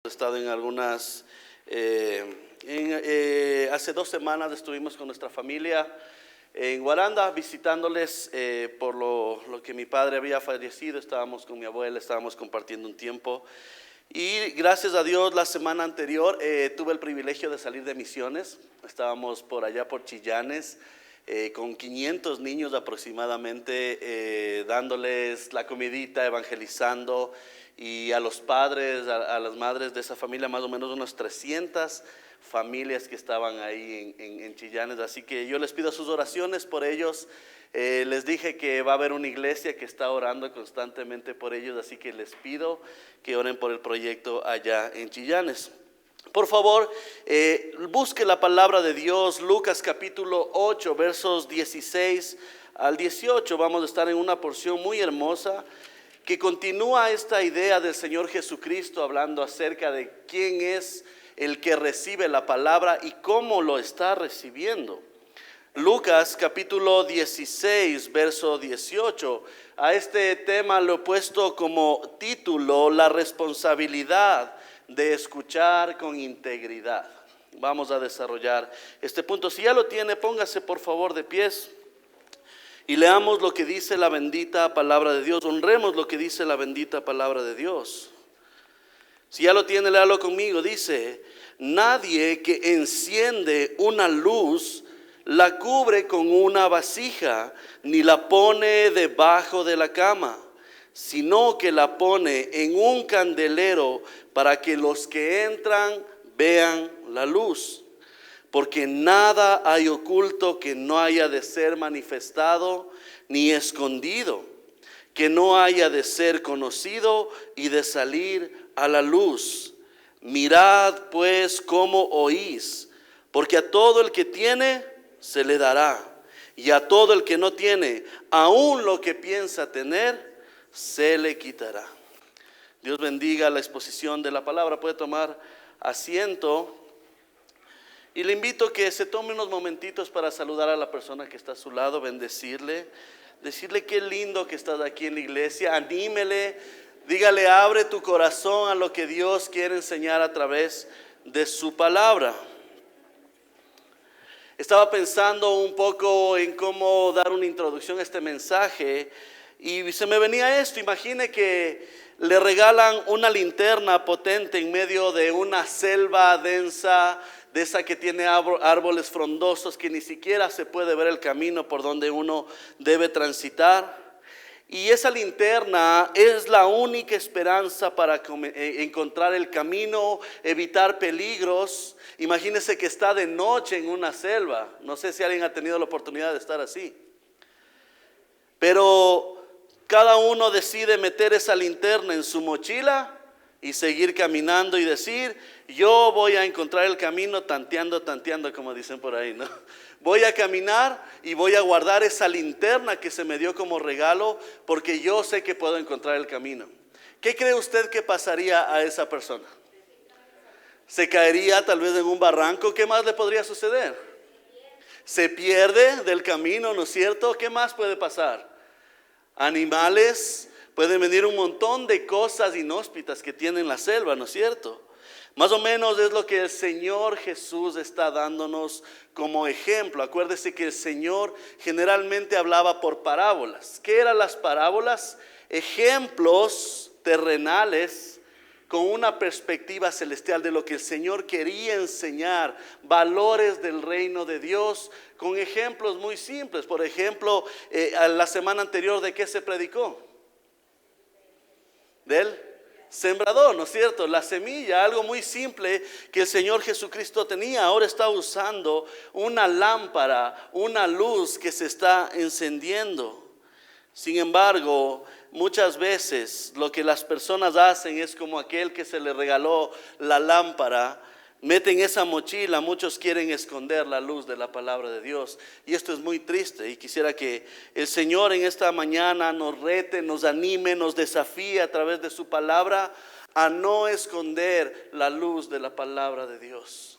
Estado en algunas, hace 2 semanas estuvimos con nuestra familia en Guaranda visitándoles por lo que mi padre había fallecido. Estábamos con mi abuela, estábamos compartiendo un tiempo y gracias a Dios la semana anterior tuve el privilegio de salir de misiones. Estábamos por allá por Chillanes con 500 niños aproximadamente, dándoles la comidita, evangelizando, y a los padres, a las madres de esa familia, más o menos unas 300 familias que estaban ahí en Chillanes. Así que yo les pido sus oraciones por ellos. Les dije que va a haber una iglesia que está orando constantemente por ellos, así que les pido que oren por el proyecto allá en Chillanes. Por favor, busque la palabra de Dios, Lucas capítulo 8, versos 16 al 18. Vamos a estar en una porción muy hermosa que continúa esta idea del Señor Jesucristo, hablando acerca de quién es el que recibe la palabra y cómo lo está recibiendo. Lucas capítulo 16, verso 18. A este tema lo he puesto como título: la responsabilidad de escuchar con integridad. Vamos a desarrollar este punto. Si ya lo tiene, póngase por favor de pies y leamos lo que dice la bendita palabra de Dios. Honremos lo que dice la bendita palabra de Dios. Si ya lo tiene, léalo conmigo. Dice: nadie que enciende una luz la cubre con una vasija, ni la pone debajo de la cama, sino que la pone en un candelero para que los que entran vean la luz. Porque nada hay oculto que no haya de ser manifestado, ni escondido, que no haya de ser conocido y de salir a la luz. Mirad pues cómo oís, porque a todo el que tiene se le dará, y a todo el que no tiene, aún lo que piensa tener, se le quitará. Dios bendiga la exposición de la palabra. Puede tomar asiento. Y le invito a que se tome unos momentitos para saludar a la persona que está a su lado, bendecirle, decirle qué lindo que estás aquí en la iglesia, anímele, dígale: abre tu corazón a lo que Dios quiere enseñar a través de su palabra. Estaba pensando un poco en cómo dar una introducción a este mensaje y se me venía esto. Imagine que le regalan una linterna potente en medio de una selva densa, de esa que tiene árboles frondosos, que ni siquiera se puede ver el camino por donde uno debe transitar. Y esa linterna es la única esperanza para encontrar el camino, evitar peligros. Imagínese que está de noche en una selva. No sé si alguien ha tenido la oportunidad de estar así. Pero cada uno decide meter esa linterna en su mochila y seguir caminando y decir: yo voy a encontrar el camino tanteando, como dicen por ahí, ¿no? Voy a caminar y voy a guardar esa linterna que se me dio como regalo, porque yo sé que puedo encontrar el camino. ¿Qué cree usted que pasaría a esa persona? Se caería tal vez en un barranco. ¿Qué más le podría suceder? Se pierde del camino, ¿no es cierto? ¿Qué más puede pasar? Animales, pueden venir un montón de cosas inhóspitas que tiene la selva, ¿no es cierto? Más o menos es lo que el Señor Jesús está dándonos como ejemplo. Acuérdese que el Señor generalmente hablaba por parábolas. ¿Qué eran las parábolas? Ejemplos terrenales con una perspectiva celestial de lo que el Señor quería enseñar, valores del reino de Dios, con ejemplos muy simples. Por ejemplo, la semana anterior, ¿de qué se predicó? Del sembrador, ¿no es cierto? La semilla, algo muy simple que el Señor Jesucristo tenía. Ahora está usando una lámpara, una luz que se está encendiendo. Sin embargo, muchas veces lo que las personas hacen es como aquel que se le regaló la lámpara. Meten esa mochila, muchos quieren esconder la luz de la palabra de Dios. Y esto es muy triste, y quisiera que el Señor en esta mañana nos rete, nos anime, nos desafíe a través de su palabra a no esconder la luz de la palabra de Dios.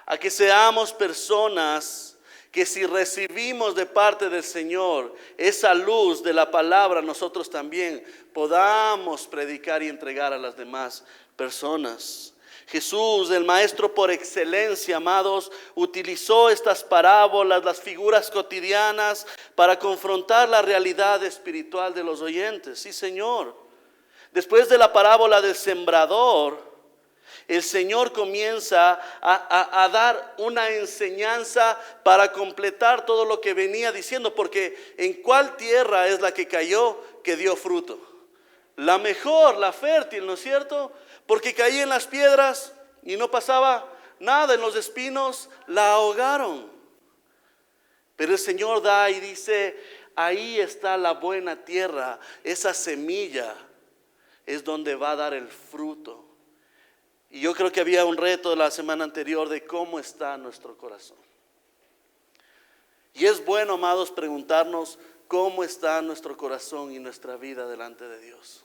A que seamos personas que si recibimos de parte del Señor esa luz de la palabra, nosotros también podamos predicar y entregar a las demás personas. Jesús, el maestro por excelencia, amados, utilizó estas parábolas, las figuras cotidianas, para confrontar la realidad espiritual de los oyentes. Sí, Señor. Después de la parábola del sembrador, el Señor comienza a dar una enseñanza para completar todo lo que venía diciendo. Porque ¿en cuál tierra es la que cayó que dio fruto? La mejor, la fértil, ¿no es cierto? Porque caía en las piedras y no pasaba nada, en los espinos la ahogaron. Pero el Señor da y dice, ahí está la buena tierra, esa semilla es donde va a dar el fruto. Y yo creo que había un reto la semana anterior de cómo está nuestro corazón. Y es bueno, amados, preguntarnos cómo está nuestro corazón y nuestra vida delante de Dios.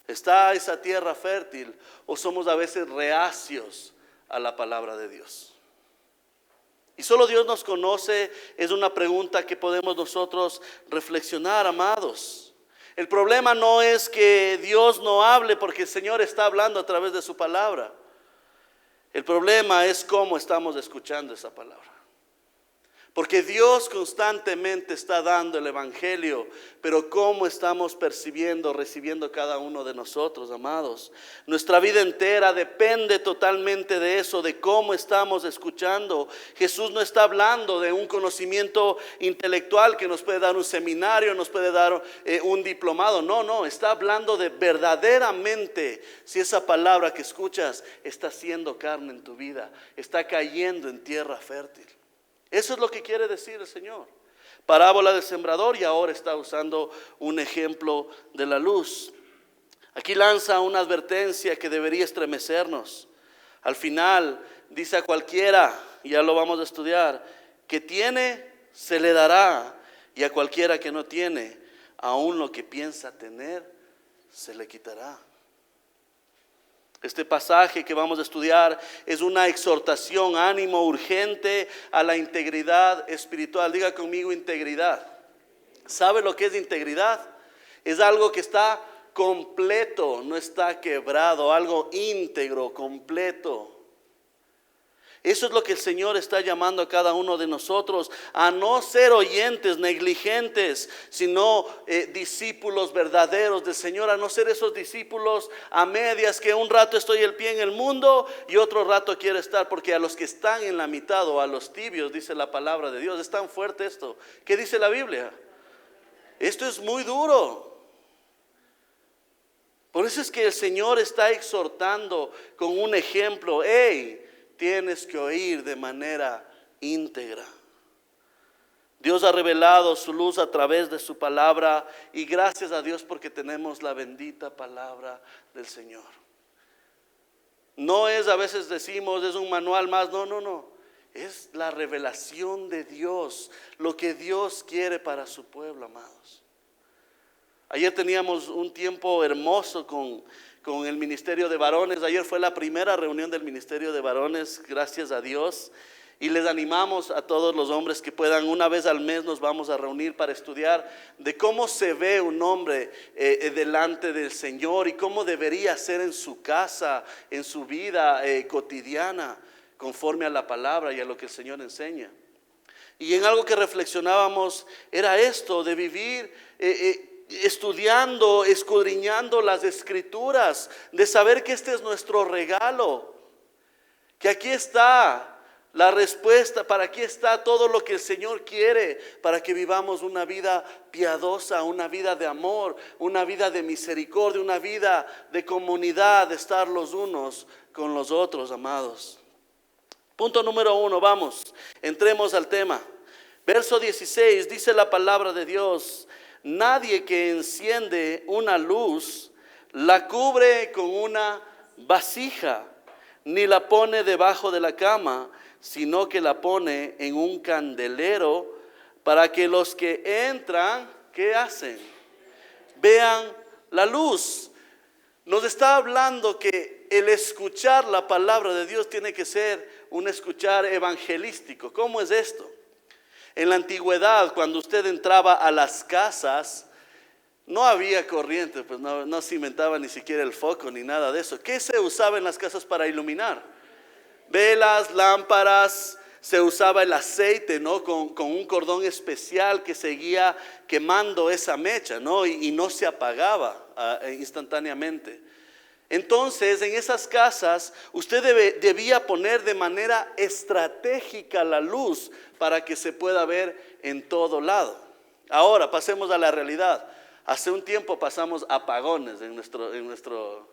¿Está esa tierra fértil o somos a veces reacios a la palabra de Dios? Y solo Dios nos conoce, es una pregunta que podemos nosotros reflexionar, amados. El problema no es que Dios no hable, porque el Señor está hablando a través de su palabra. El problema es cómo estamos escuchando esa palabra. Porque Dios constantemente está dando el evangelio, pero cómo estamos percibiendo, recibiendo cada uno de nosotros, amados. Nuestra vida entera depende totalmente de eso, de cómo estamos escuchando. Jesús no está hablando de un conocimiento intelectual que nos puede dar un seminario, nos puede dar un diplomado. No, está hablando de verdaderamente si esa palabra que escuchas está haciendo carne en tu vida, está cayendo en tierra fértil. Eso es lo que quiere decir el Señor. Parábola del sembrador, y ahora está usando un ejemplo de la luz. Aquí lanza una advertencia que debería estremecernos. Al final dice a cualquiera, y ya lo vamos a estudiar, que tiene se le dará, y a cualquiera que no tiene, aún lo que piensa tener se le quitará. Este pasaje que vamos a estudiar es una exhortación, ánimo urgente a la integridad espiritual. Diga conmigo integridad. ¿Sabe lo que es integridad? Es algo que está completo, no está quebrado, algo íntegro, completo. Eso es lo que el Señor está llamando a cada uno de nosotros, a no ser oyentes negligentes, sino discípulos verdaderos del Señor, a no ser esos discípulos a medias que un rato estoy el pie en el mundo y otro rato quiero estar, porque a los que están en la mitad o a los tibios, dice la palabra de Dios, es tan fuerte esto. ¿Qué dice la Biblia? Esto es muy duro. Por eso es que el Señor está exhortando con un ejemplo. Tienes que oír de manera íntegra. Dios ha revelado su luz a través de su palabra, y gracias a Dios porque tenemos la bendita palabra del Señor. No es, a veces decimos, es un manual más. No. Es la revelación de Dios, lo que Dios quiere para su pueblo, amados. Ayer teníamos un tiempo hermoso con el Ministerio de Varones. Ayer fue la primera reunión del Ministerio de Varones, gracias a Dios. Y les animamos a todos los hombres que puedan, una vez al mes nos vamos a reunir para estudiar de cómo se ve un hombre delante del Señor y cómo debería ser en su casa, en su vida cotidiana, conforme a la palabra y a lo que el Señor enseña. Y en algo que reflexionábamos era esto de vivir estudiando, escudriñando las escrituras, de saber que este es nuestro regalo, que aquí está la respuesta, para aquí está todo lo que el Señor quiere, para que vivamos una vida piadosa, una vida de amor, una vida de misericordia, una vida de comunidad, de estar los unos con los otros, amados. Punto número 1, vamos, entremos al tema. Verso 16, dice la palabra de Dios: nadie que enciende una luz la cubre con una vasija, ni la pone debajo de la cama, sino que la pone en un candelero, para que los que entran, ¿qué hacen? Vean la luz. Nos está hablando que el escuchar la palabra de Dios tiene que ser un escuchar evangelístico. ¿Cómo es esto? En la antigüedad, cuando usted entraba a las casas, no había corriente, pues no se inventaba ni siquiera el foco ni nada de eso. ¿Qué se usaba en las casas para iluminar? Velas, lámparas, se usaba el aceite, ¿no? Con un cordón especial que seguía quemando esa mecha, ¿no? Y no se apagaba instantáneamente. Entonces, en esas casas, usted debía poner de manera estratégica la luz para que se pueda ver en todo lado. Ahora, pasemos a la realidad. Hace un tiempo pasamos apagones en nuestro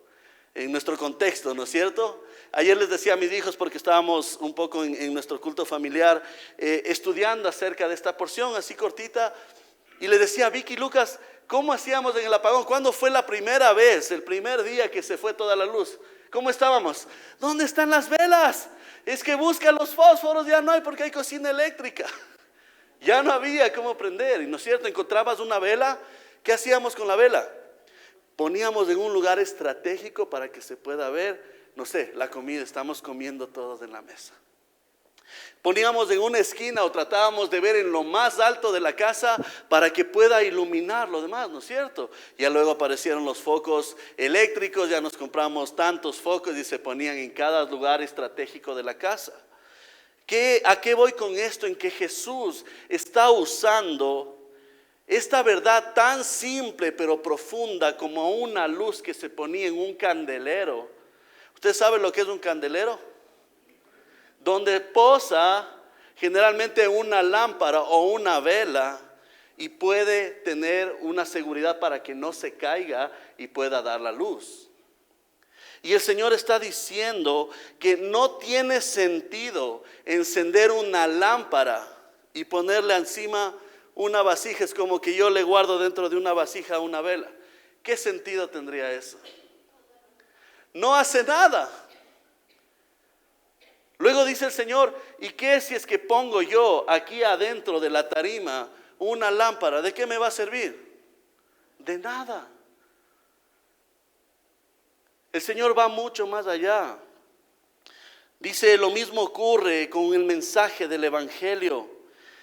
contexto, ¿no es cierto? Ayer les decía a mis hijos, porque estábamos un poco en nuestro culto familiar, estudiando acerca de esta porción así cortita, y les decía, Vicky, Lucas, ¿cómo hacíamos en el apagón? ¿Cuándo fue la primera vez, el primer día que se fue toda la luz? ¿Cómo estábamos? ¿Dónde están las velas? Es que busca los fósforos, ya no hay porque hay cocina eléctrica. Ya no había cómo prender, ¿no es cierto? Encontrabas una vela, ¿qué hacíamos con la vela? Poníamos en un lugar estratégico para que se pueda ver, no sé, la comida, estamos comiendo todos en la mesa. Poníamos en una esquina o tratábamos de ver en lo más alto de la casa para que pueda iluminar lo demás, ¿no es cierto? Ya luego aparecieron los focos eléctricos, ya nos compramos tantos focos y se ponían en cada lugar estratégico de la casa. ¿A qué voy con esto? En que Jesús está usando esta verdad tan simple pero profunda como una luz que se ponía en un candelero. ¿Usted sabe lo que es un candelero? Donde posa generalmente una lámpara o una vela y puede tener una seguridad para que no se caiga y pueda dar la luz. Y el Señor está diciendo que no tiene sentido encender una lámpara y ponerle encima una vasija. Es como que yo le guardo dentro de una vasija una vela. ¿Qué sentido tendría eso? No hace nada. Luego dice el Señor, ¿y qué si es que pongo yo aquí adentro de la tarima una lámpara? ¿De qué me va a servir? De nada. El Señor va mucho más allá. Dice, lo mismo ocurre con el mensaje del Evangelio.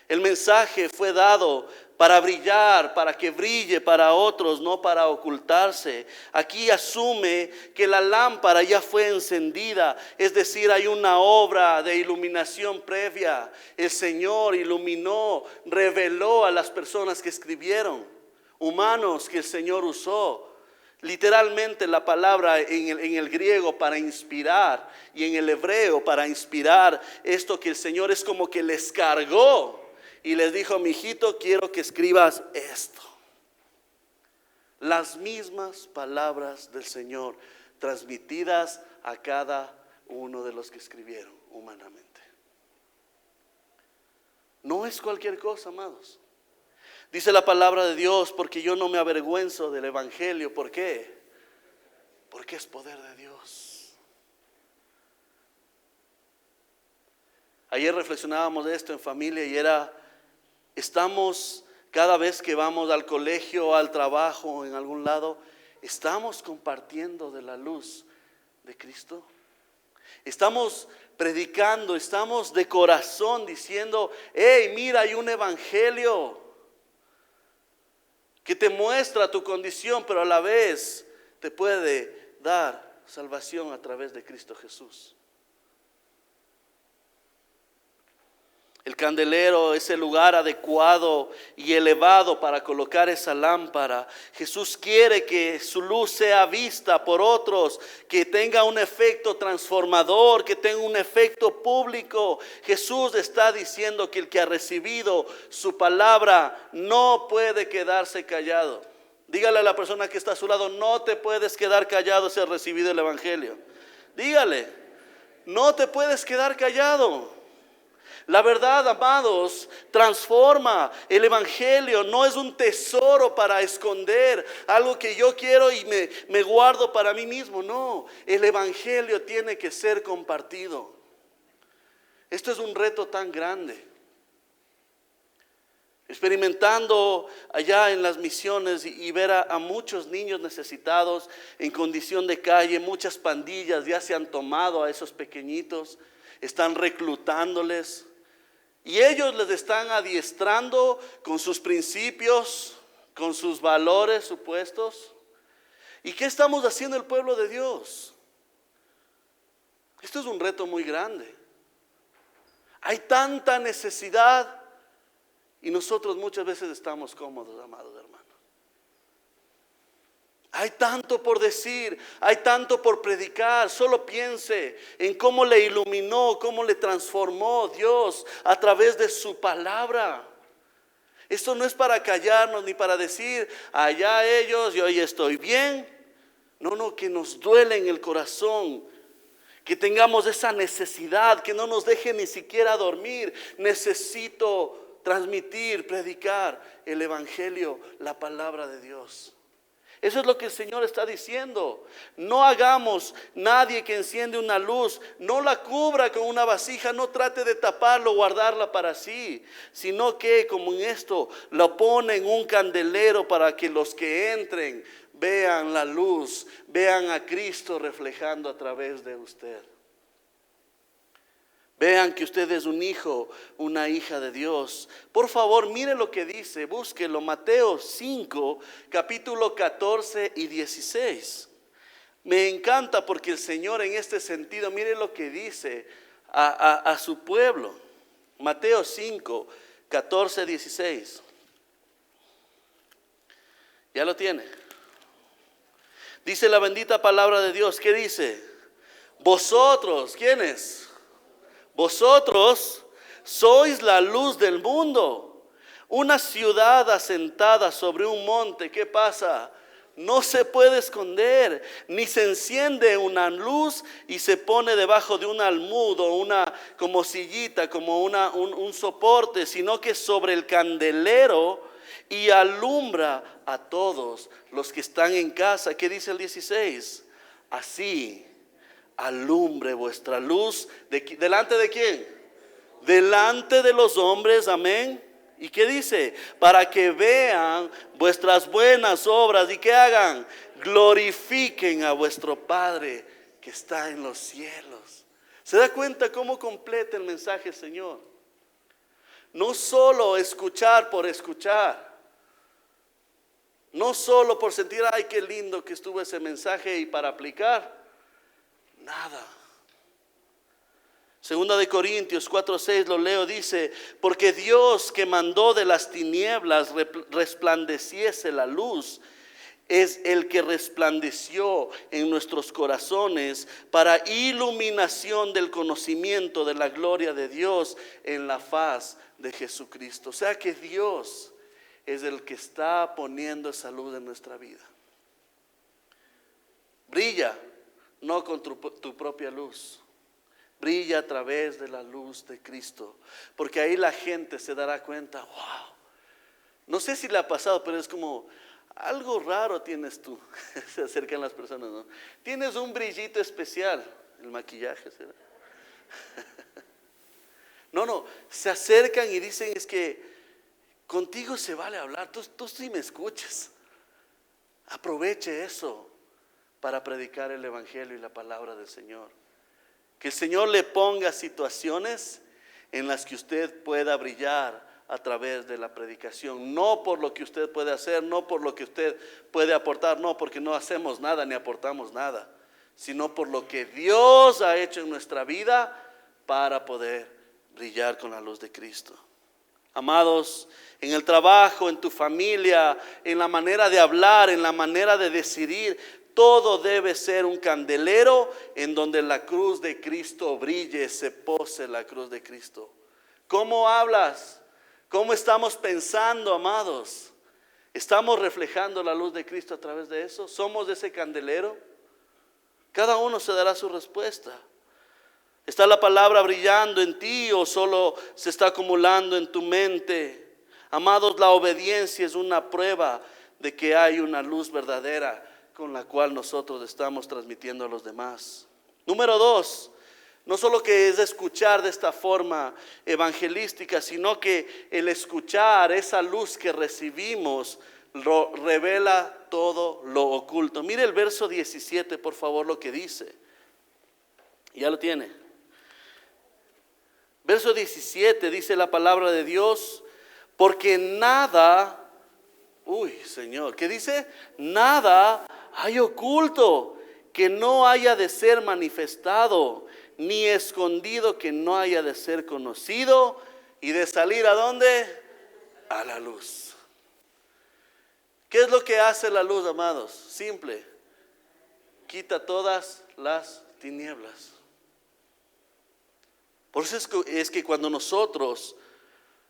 El mensaje fue dado para brillar, para que brille para otros, no para ocultarse. Aquí asume que la lámpara ya fue encendida, es decir, hay una obra de iluminación previa. El Señor iluminó, reveló a las personas que escribieron, humanos que el Señor usó. Literalmente la palabra en el griego para inspirar y en el hebreo para inspirar, esto que el Señor es como que les cargó y les dijo, mijito, quiero que escribas esto. Las mismas palabras del Señor transmitidas a cada uno de los que escribieron humanamente. No es cualquier cosa, amados. Dice la palabra de Dios, porque yo no me avergüenzo del Evangelio. ¿Por qué? Porque es poder de Dios. Ayer reflexionábamos de esto en familia y estamos cada vez que vamos al colegio, al trabajo, en algún lado, estamos compartiendo de la luz de Cristo. Estamos predicando, estamos de corazón diciendo, hey, mira, hay un evangelio que te muestra tu condición, pero a la vez te puede dar salvación a través de Cristo Jesús. El candelero es el lugar adecuado y elevado para colocar esa lámpara. Jesús quiere que su luz sea vista por otros, que tenga un efecto transformador, que tenga un efecto público. Jesús está diciendo que el que ha recibido su palabra no puede quedarse callado. Dígale a la persona que está a su lado, no te puedes quedar callado si has recibido el evangelio. Dígale, no te puedes quedar callado. La verdad, amados, transforma. El evangelio no es un tesoro para esconder, algo que yo quiero y me guardo para mí mismo. No, el evangelio tiene que ser compartido. Esto es un reto tan grande. Experimentando allá en las misiones y ver a muchos niños necesitados en condición de calle, muchas pandillas ya se han tomado a esos pequeñitos, están reclutándoles. Y ellos les están adiestrando con sus principios, con sus valores supuestos. ¿Y qué estamos haciendo el pueblo de Dios? Esto es un reto muy grande. Hay tanta necesidad y nosotros muchas veces estamos cómodos, amados hermanos. Hay tanto por decir, hay tanto por predicar. Solo piense en cómo le iluminó, cómo le transformó Dios a través de su palabra. Esto no es para callarnos ni para decir, allá ellos, yo hoy estoy bien. No, que nos duele en el corazón, que tengamos esa necesidad, que no nos deje ni siquiera dormir. Necesito transmitir, predicar el evangelio, la palabra de Dios. Eso es lo que el Señor está diciendo. No hagamos, nadie que enciende una luz, no la cubra con una vasija, no trate de taparlo, guardarla para sí, sino que como en esto, lo pone en un candelero para que los que entren vean la luz, vean a Cristo reflejando a través de usted. Vean que usted es un hijo, una hija de Dios. Por favor, mire lo que dice, búsquelo, Mateo 5, capítulo 14 y 16. Me encanta porque el Señor en este sentido, mire lo que dice a su pueblo. Mateo 5, 14, 16. ¿Ya lo tiene? Dice la bendita palabra de Dios, ¿qué dice? Vosotros, ¿quiénes? Vosotros sois la luz del mundo. Una ciudad asentada sobre un monte, ¿qué pasa? No se puede esconder, ni se enciende una luz y se pone debajo de un almud o una como sillita, como un soporte, sino que sobre el candelero y alumbra a todos los que están en casa. ¿Qué dice el 16? Así alumbre vuestra luz. ¿Delante de quién? Delante de los hombres, amén. ¿Y qué dice? Para que vean vuestras buenas obras y que hagan, glorifiquen a vuestro Padre que está en los cielos. ¿Se da cuenta cómo completa el mensaje, Señor? No solo escuchar por escuchar, no solo por sentir, ay, qué lindo que estuvo ese mensaje y para aplicar. Nada. Segunda de Corintios 4:6 lo leo, dice, porque Dios que mandó de las tinieblas resplandeciese la luz, es el que resplandeció en nuestros corazones para iluminación del conocimiento de la gloria de Dios en la faz de Jesucristo. O sea que Dios es el que está poniendo esa luz en nuestra vida. Brilla. No con tu propia luz. Brilla a través de la luz de Cristo. Porque ahí la gente se dará cuenta, wow. No sé si le ha pasado, pero es como, algo raro tienes tú. Se acercan las personas, ¿no? Tienes un brillito especial. El maquillaje, ¿será? No, se acercan y dicen, es que contigo se vale hablar. Tú sí me escuchas. Aproveche eso para predicar el evangelio y la palabra del Señor. Que el Señor le ponga situaciones en las que usted pueda brillar a través de la predicación. No por lo que usted puede hacer, no por lo que usted puede aportar, no porque no hacemos nada ni aportamos nada, sino por lo que Dios ha hecho en nuestra vida para poder brillar con la luz de Cristo. Amados, en el trabajo, en tu familia, en la manera de hablar, en la manera de decidir, todo debe ser un candelero en donde la cruz de Cristo brille, se pose la cruz de Cristo. ¿Cómo hablas? ¿Cómo estamos pensando, amados? ¿Estamos reflejando la luz de Cristo a través de eso? ¿Somos de ese candelero? Cada uno se dará su respuesta. ¿Está la palabra brillando en ti o solo se está acumulando en tu mente? Amados, la obediencia es una prueba de que hay una luz verdadera con la cual nosotros estamos transmitiendo a los demás. Número 2, no solo que es escuchar de esta forma evangelística, sino que el escuchar, esa luz que recibimos, revela todo lo oculto. Mire el verso 17, por favor, lo que dice. Ya lo tiene. Verso 17 dice la palabra de Dios, porque nada, Señor, ¿qué dice? Nada hay oculto que no haya de ser manifestado, ni escondido que no haya de ser conocido y de salir ¿a dónde? A la luz. ¿Qué es lo que hace la luz, amados? Simple, quita todas las tinieblas. Por eso es que cuando nosotros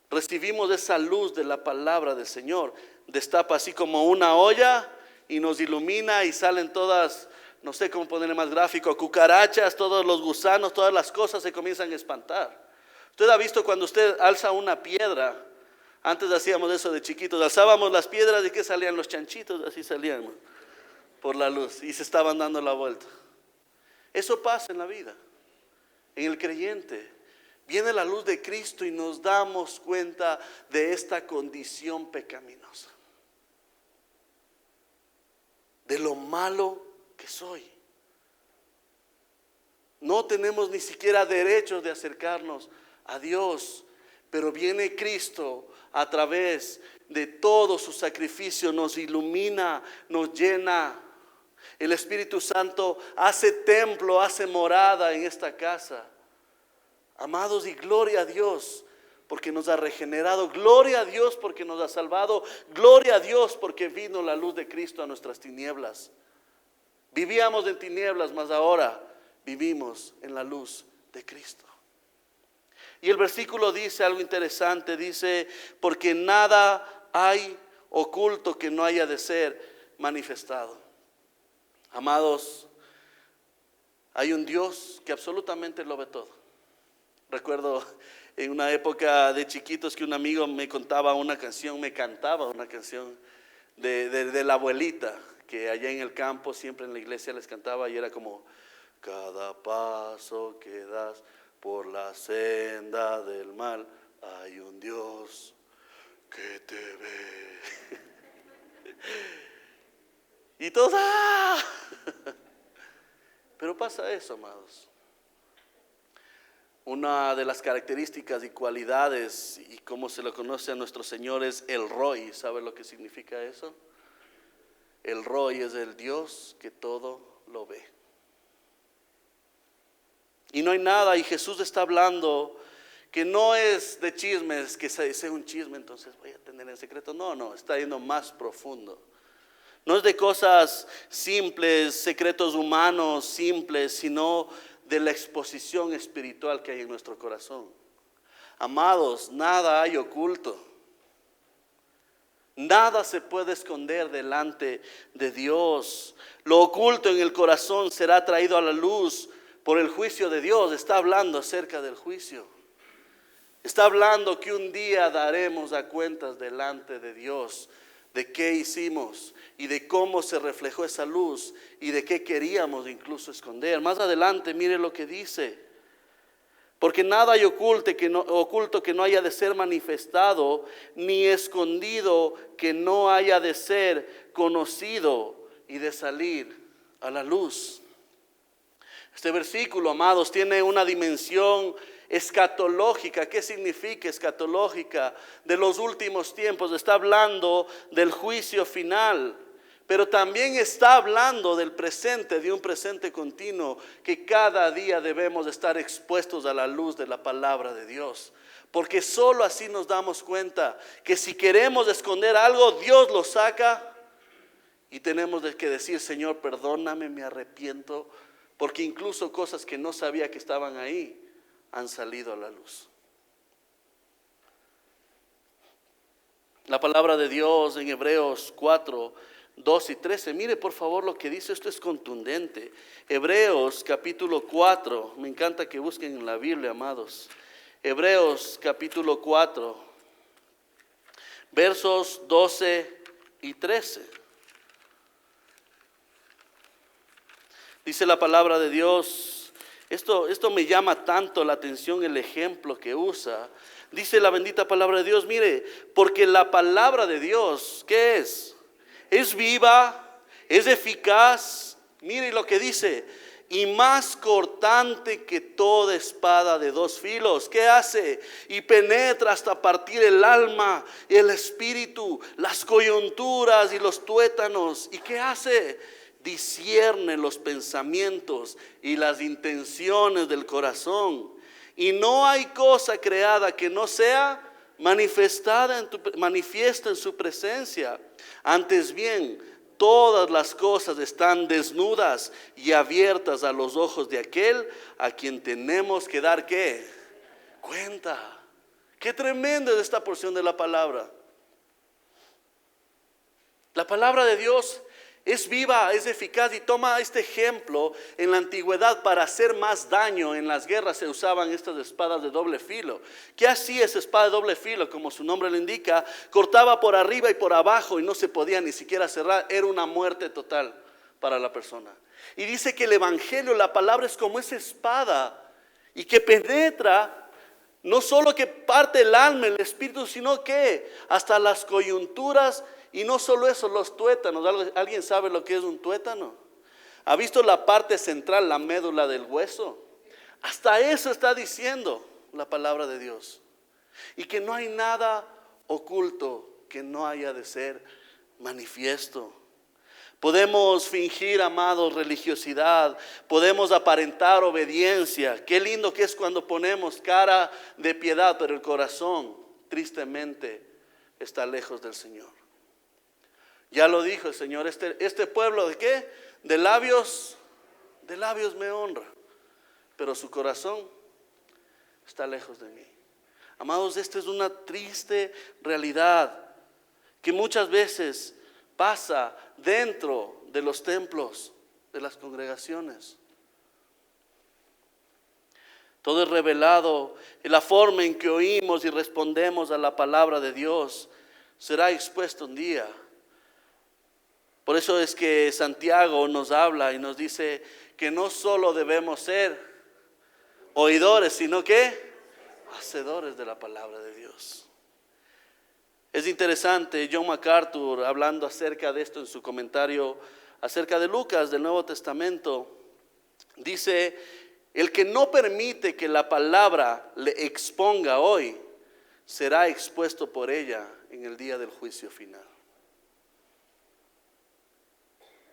recibimos esa luz de la palabra del Señor, destapa así como una olla y nos ilumina y salen todas, no sé cómo ponerle más gráfico, cucarachas, todos los gusanos, todas las cosas se comienzan a espantar. Usted ha visto cuando usted alza una piedra, antes hacíamos eso de chiquitos, alzábamos las piedras y ¿qué salían? Los chanchitos, así salían por la luz y se estaban dando la vuelta. Eso pasa en la vida, en el creyente. Viene la luz de Cristo y nos damos cuenta de esta condición pecaminosa, de lo malo que soy. No tenemos ni siquiera derecho de acercarnos a Dios, pero viene Cristo a través de todo su sacrificio, nos ilumina, nos llena. El Espíritu Santo hace templo, hace morada en esta casa. Amados, y gloria a Dios porque nos ha regenerado, gloria a Dios porque nos ha salvado, gloria a Dios porque vino la luz de Cristo a nuestras tinieblas. Vivíamos en tinieblas, mas ahora vivimos en la luz de Cristo. Y el versículo dice algo interesante, dice, porque nada hay oculto que no haya de ser manifestado. Amados, hay un Dios que absolutamente lo ve todo. Recuerdo en una época de chiquitos que un amigo me cantaba una canción de la abuelita, que allá en el campo siempre en la iglesia les cantaba y era como: cada paso que das por la senda del mal, hay un Dios que te ve. Y todos ¡ah! Pero pasa eso, amados. Una de las características y cualidades y cómo se lo conoce a nuestro Señor es el Roy. ¿Sabe lo que significa eso? El Roy es el Dios que todo lo ve. Y no hay nada, y Jesús está hablando que no es de chismes, que sea un chisme, entonces voy a tener en secreto. No, está yendo más profundo. No es de cosas simples, secretos humanos simples, sino de la exposición espiritual que hay en nuestro corazón. Amados, nada hay oculto. Nada se puede esconder delante de Dios. Lo oculto en el corazón será traído a la luz por el juicio de Dios. Está hablando acerca del juicio. Está hablando que un día daremos a cuentas delante de Dios de qué hicimos y de cómo se reflejó esa luz y de qué queríamos incluso esconder. Más adelante, mire lo que dice: porque nada hay oculto que no haya de ser manifestado, ni escondido que no haya de ser conocido y de salir a la luz. Este versículo, amados, tiene una dimensión escatológica. ¿Qué significa escatológica? De los últimos tiempos. Está hablando del juicio final, pero también está hablando del presente, de un presente continuo, que cada día debemos estar expuestos a la luz de la palabra de Dios, porque solo así nos damos cuenta que si queremos esconder algo, Dios lo saca y tenemos que decir: Señor, perdóname, me arrepiento, porque incluso cosas que no sabía que estaban ahí han salido a la luz. La palabra de Dios en Hebreos 4, 2 y 13. Mire por favor lo que dice, esto es contundente. Hebreos capítulo 4, me encanta que busquen en la Biblia, amados. Hebreos capítulo 4, versos 12 y 13. Dice la palabra de Dios. Esto me llama tanto la atención, el ejemplo que usa. Dice la bendita palabra de Dios, mire, porque la palabra de Dios, ¿qué es? Es viva, es eficaz. Mire lo que dice: y más cortante que toda espada de dos filos. ¿Qué hace? Y penetra hasta partir el alma y el espíritu, las coyunturas y los tuétanos. ¿Y qué hace? Discierne los pensamientos y las intenciones del corazón. Y no hay cosa creada que no sea manifiesta en su presencia. Antes bien, todas las cosas están desnudas y abiertas a los ojos de aquel a quien tenemos que dar ¿qué? Cuenta. Qué tremenda es esta porción de la palabra. La palabra de Dios es viva, es eficaz, y toma este ejemplo. En la antigüedad, para hacer más daño en las guerras se usaban estas espadas de doble filo. ¿Qué hacía esa espada de doble filo? Como su nombre lo indica, cortaba por arriba y por abajo y no se podía ni siquiera cerrar. Era una muerte total para la persona. Y dice que el evangelio, la palabra, es como esa espada, y que penetra, no solo que parte el alma, el espíritu, sino que hasta las coyunturas. Y no solo eso, los tuétanos. ¿Alguien sabe lo que es un tuétano? ¿Ha visto la parte central, la médula del hueso? Hasta eso está diciendo la palabra de Dios. Y que no hay nada oculto que no haya de ser manifiesto. Podemos fingir, amados, religiosidad. Podemos aparentar obediencia. Qué lindo que es cuando ponemos cara de piedad, pero el corazón, tristemente, está lejos del Señor. Ya lo dijo el Señor, este pueblo, ¿de qué? De labios me honra, pero su corazón está lejos de mí. Amados, esta es una triste realidad que muchas veces pasa dentro de los templos, de las congregaciones. Todo es revelado, y la forma en que oímos y respondemos a la palabra de Dios será expuesto un día. Por eso es que Santiago nos habla y nos dice que no solo debemos ser oidores, sino que hacedores de la palabra de Dios. Es interesante, John MacArthur, hablando acerca de esto en su comentario acerca de Lucas del Nuevo Testamento, dice: el que no permite que la palabra le exponga hoy, será expuesto por ella en el día del juicio final.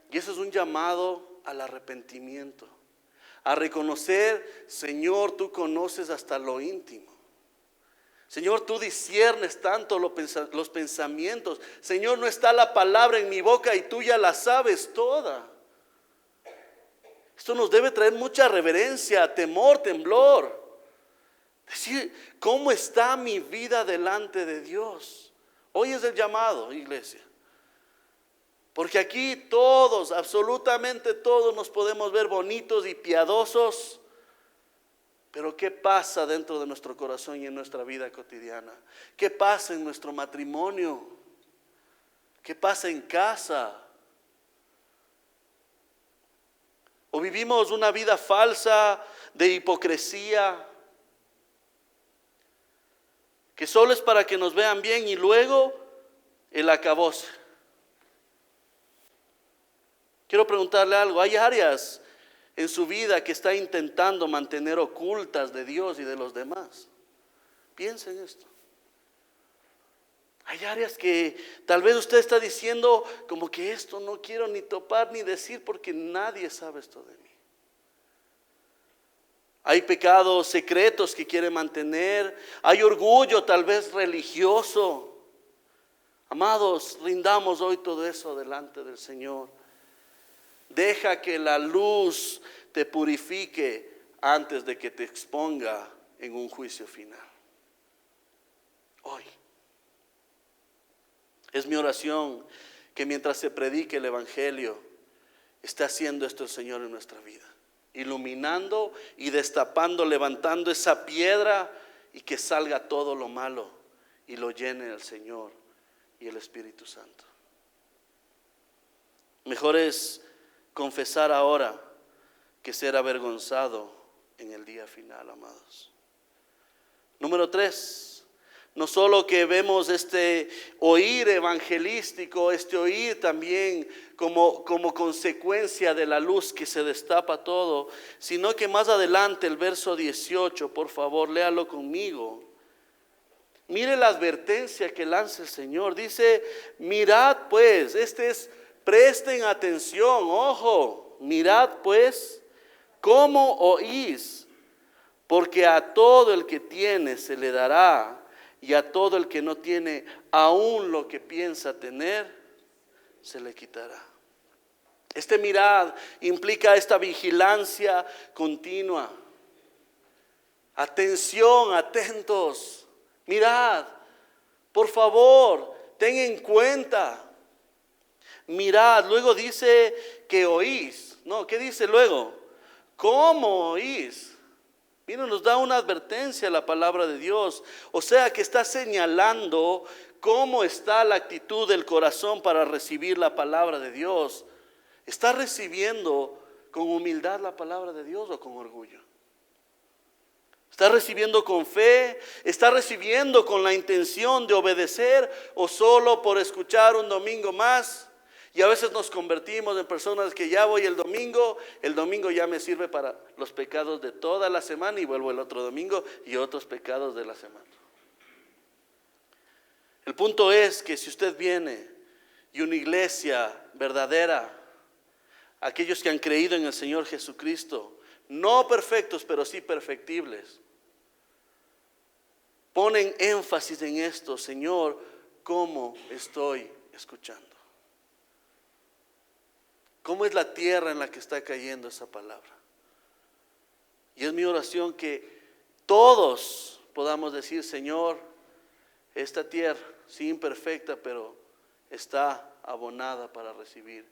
Y eso es un llamado al arrepentimiento, a reconocer: Señor, tú conoces hasta lo íntimo. Señor, tú disciernes tanto los pensamientos. Señor, no está la palabra en mi boca y tú ya la sabes toda. Esto nos debe traer mucha reverencia, temor, temblor. Decir, ¿cómo está mi vida delante de Dios? Hoy es el llamado, iglesia. Porque aquí todos, absolutamente todos, nos podemos ver bonitos y piadosos. Pero ¿qué pasa dentro de nuestro corazón y en nuestra vida cotidiana? ¿Qué pasa en nuestro matrimonio? ¿Qué pasa en casa? ¿O vivimos una vida falsa de hipocresía, que solo es para que nos vean bien y luego el acabose? Quiero preguntarle algo. ¿Hay áreas en su vida que está intentando mantener ocultas de Dios y de los demás? Piensa en esto. Hay áreas que tal vez usted está diciendo como que esto no quiero ni topar ni decir porque nadie sabe esto de mí. Hay pecados secretos que quiere mantener. Hay orgullo tal vez religioso. Amados, rindamos hoy todo eso delante del Señor. Deja que la luz te purifique antes de que te exponga en un juicio final. Hoy es mi oración que mientras se predique el evangelio, esté haciendo esto el Señor en nuestra vida, iluminando y destapando, levantando esa piedra, y que salga todo lo malo y lo llene el Señor y el Espíritu Santo. Mejor es confesar ahora que ser avergonzado en el día final, amados. Número 3, No solo que vemos este oír evangelístico, este oír también como consecuencia de la luz que se destapa todo, sino que más adelante el verso 18, por favor, léalo conmigo. Mire la advertencia que lanza el Señor. Dice, mirad pues, presten atención, ojo, mirad pues cómo oís, porque a todo el que tiene se le dará, y a todo el que no tiene, aún lo que piensa tener, se le quitará. Mirad implica esta vigilancia continua. Atención, atentos. Mirad, por favor, ten en cuenta. Mirad, luego dice que oís. No, ¿qué dice luego? ¿Cómo oís? Miren, nos da una advertencia la palabra de Dios. O sea que está señalando cómo está la actitud del corazón para recibir la palabra de Dios. ¿Está recibiendo con humildad la palabra de Dios o con orgullo? ¿Está recibiendo con fe? ¿Está recibiendo con la intención de obedecer o solo por escuchar un domingo más? Y a veces nos convertimos en personas que ya voy el domingo ya me sirve para los pecados de toda la semana y vuelvo el otro domingo y otros pecados de la semana. El punto es que si usted viene y una iglesia verdadera, aquellos que han creído en el Señor Jesucristo, no perfectos pero sí perfectibles, ponen énfasis en esto: Señor, ¿cómo estoy escuchando? ¿Cómo es la tierra en la que está cayendo esa palabra? Y es mi oración que todos podamos decir: Señor, esta tierra, sí imperfecta, pero está abonada para recibir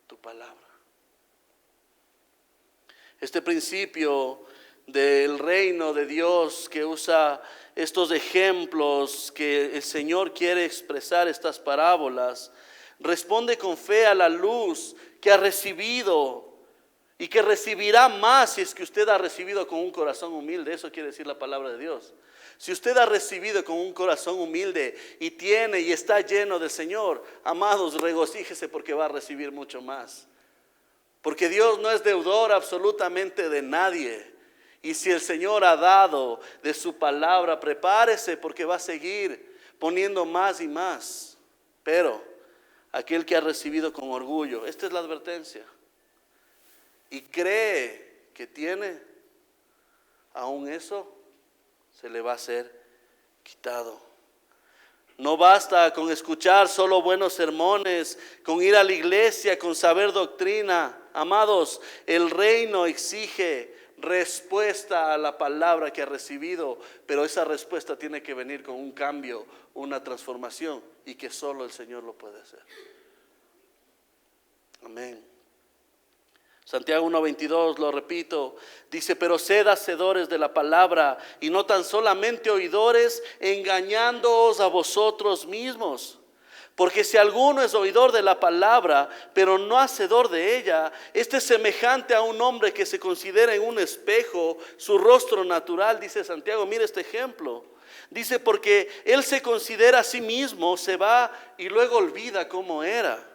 tu palabra. Este principio del reino de Dios que usa estos ejemplos que el Señor quiere expresar, estas parábolas, responde con fe a la luz que ha recibido y que recibirá más si es que usted ha recibido con un corazón humilde. Eso quiere decir la palabra de Dios. Si usted ha recibido con un corazón humilde y tiene y está lleno del Señor, amados, regocíjese porque va a recibir mucho más. Porque Dios no es deudor absolutamente de nadie. Y si el Señor ha dado de su palabra, prepárese porque va a seguir poniendo más y más. Pero aquel que ha recibido con orgullo, esta es la advertencia, y cree que tiene, aún eso se le va a ser quitado. No basta con escuchar solo buenos sermones, con ir a la iglesia, con saber doctrina. Amados, el reino exige respuesta a la palabra que ha recibido, pero esa respuesta tiene que venir con un cambio, una transformación, y que solo el Señor lo puede hacer. Amén. Santiago 1:22, lo repito, dice: pero sed hacedores de la palabra y no tan solamente oidores, engañándoos a vosotros mismos. Porque si alguno es oidor de la palabra, pero no hacedor de ella, este es semejante a un hombre que se considera en un espejo su rostro natural. Dice Santiago, mire este ejemplo. Dice, porque él se considera a sí mismo, se va y luego olvida cómo era.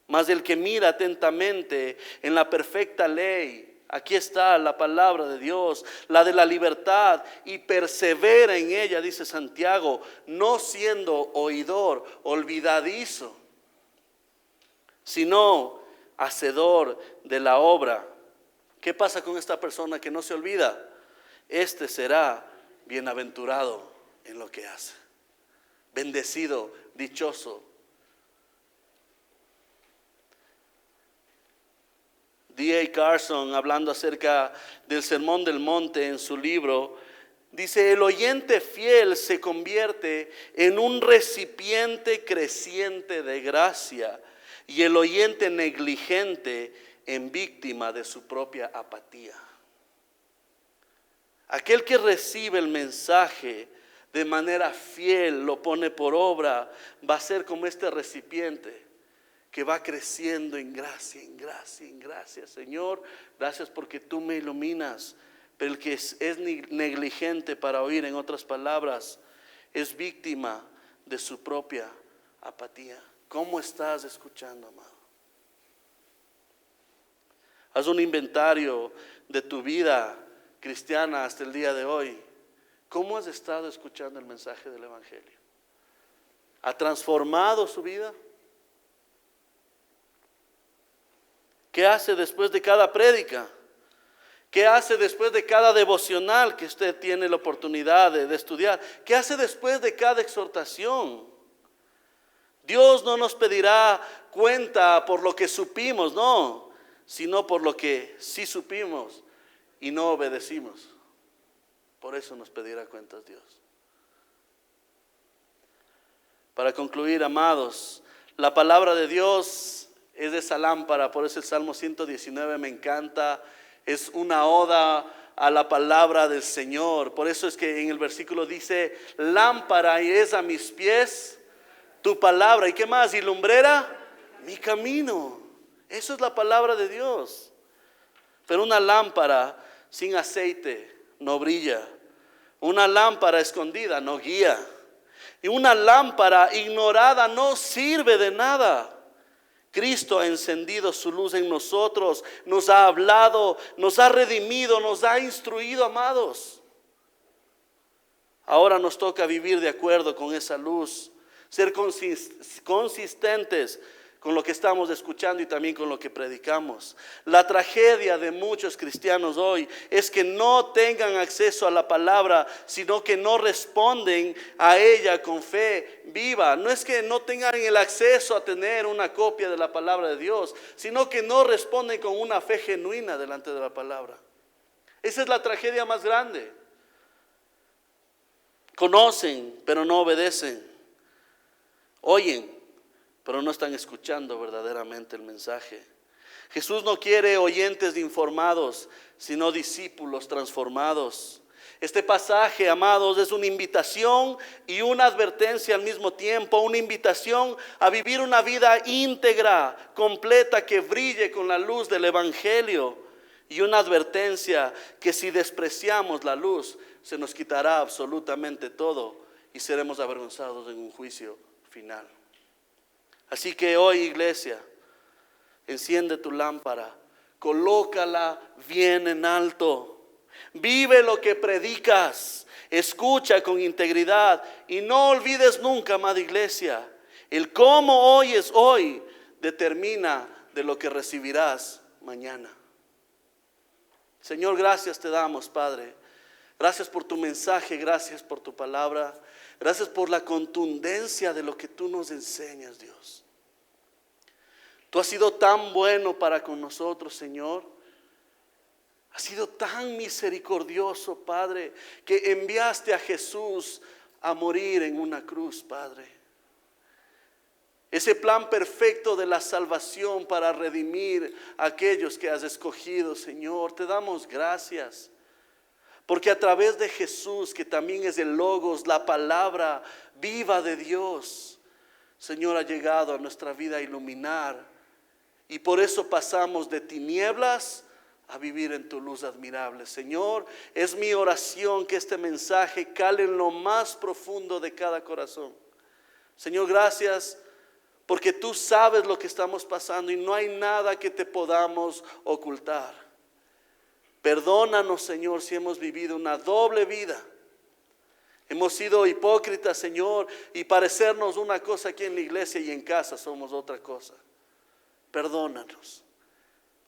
Mas el que mira atentamente en la perfecta ley, aquí está la palabra de Dios, la de la libertad, y persevera en ella, dice Santiago, no siendo oidor, olvidadizo, sino hacedor de la obra. ¿Qué pasa con esta persona que no se olvida? Este será bienaventurado en lo que hace, bendecido, dichoso. D.A. Carson, hablando acerca del Sermón del Monte en su libro, dice: el oyente fiel se convierte en un recipiente creciente de gracia y el oyente negligente en víctima de su propia apatía. Aquel que recibe el mensaje de manera fiel, lo pone por obra, va a ser como este recipiente que va creciendo en gracia, en gracia, en gracia. Señor, gracias porque tú me iluminas. Pero el que es negligente para oír, en otras palabras, es víctima de su propia apatía. ¿Cómo estás escuchando, amado? Haz un inventario de tu vida cristiana hasta el día de hoy. ¿Cómo has estado escuchando el mensaje del Evangelio? ¿Ha transformado su vida? ¿Qué hace después de cada prédica? ¿Qué hace después de cada devocional que usted tiene la oportunidad de estudiar? ¿Qué hace después de cada exhortación? Dios no nos pedirá cuenta por lo que supimos, no, sino por lo que sí supimos y no obedecimos. Por eso nos pedirá cuentas Dios. Para concluir, amados, la palabra de Dios es esa lámpara. Por eso el Salmo 119 me encanta. Es una oda a la palabra del Señor. Por eso es que en el versículo dice: lámpara es a mis pies tu palabra. ¿Y qué más? Y lumbrera mi camino. Eso es la palabra de Dios. Pero una lámpara sin aceite no brilla. Una lámpara escondida no guía. Y una lámpara ignorada no sirve de nada. Cristo ha encendido su luz en nosotros, nos ha hablado, nos ha redimido, nos ha instruido, amados. Ahora nos toca vivir de acuerdo con esa luz, ser consistentes con lo que estamos escuchando y también con lo que predicamos. La tragedia de muchos cristianos hoy es que no tengan acceso a la palabra, sino que no responden a ella con fe viva. No es que no tengan el acceso a tener una copia de la palabra de Dios, sino que no responden con una fe genuina delante de la palabra. Esa es la tragedia más grande. Conocen, pero no obedecen. Oyen, pero no están escuchando verdaderamente el mensaje. Jesús no quiere oyentes informados, sino discípulos transformados. Este pasaje, amados, es una invitación y una advertencia al mismo tiempo. Una invitación a vivir una vida íntegra, completa, que brille con la luz del Evangelio. Y una advertencia que si despreciamos la luz, se nos quitará absolutamente todo y seremos avergonzados en un juicio final. Así que hoy, iglesia, enciende tu lámpara, colócala bien en alto, vive lo que predicas, escucha con integridad y no olvides nunca, amada iglesia, el cómo oyes hoy determina de lo que recibirás mañana. Señor, gracias te damos, Padre. Gracias por tu mensaje, gracias por tu palabra. Gracias por la contundencia de lo que tú nos enseñas, Dios. Tú has sido tan bueno para con nosotros, Señor. Has sido tan misericordioso, Padre, que enviaste a Jesús a morir en una cruz, Padre. Ese plan perfecto de la salvación para redimir a aquellos que has escogido, Señor. Te damos gracias. Porque a través de Jesús, que también es el Logos, la palabra viva de Dios, Señor, ha llegado a nuestra vida a iluminar. Y por eso pasamos de tinieblas a vivir en tu luz admirable. Señor, es mi oración que este mensaje cale en lo más profundo de cada corazón. Señor, gracias porque tú sabes lo que estamos pasando y no hay nada que te podamos ocultar. Perdónanos, Señor, si hemos vivido una doble vida. Hemos sido hipócritas, Señor, y parecernos una cosa aquí en la iglesia y en casa somos otra cosa. Perdónanos.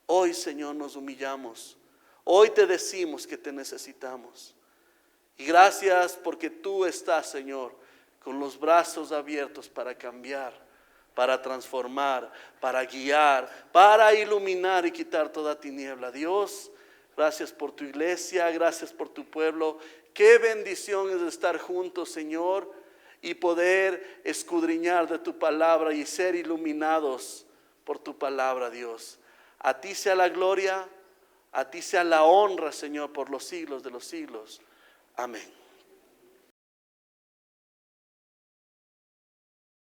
Hoy, Señor, nos humillamos. Hoy te decimos que te necesitamos. Y gracias porque tú estás, Señor, con los brazos abiertos para cambiar, para transformar, para guiar, para iluminar y quitar toda tiniebla. Dios, gracias por tu iglesia, gracias por tu pueblo. Qué bendición es estar juntos, Señor, y poder escudriñar de tu palabra y ser iluminados por tu palabra, Dios. A ti sea la gloria, a ti sea la honra, Señor, por los siglos de los siglos. Amén.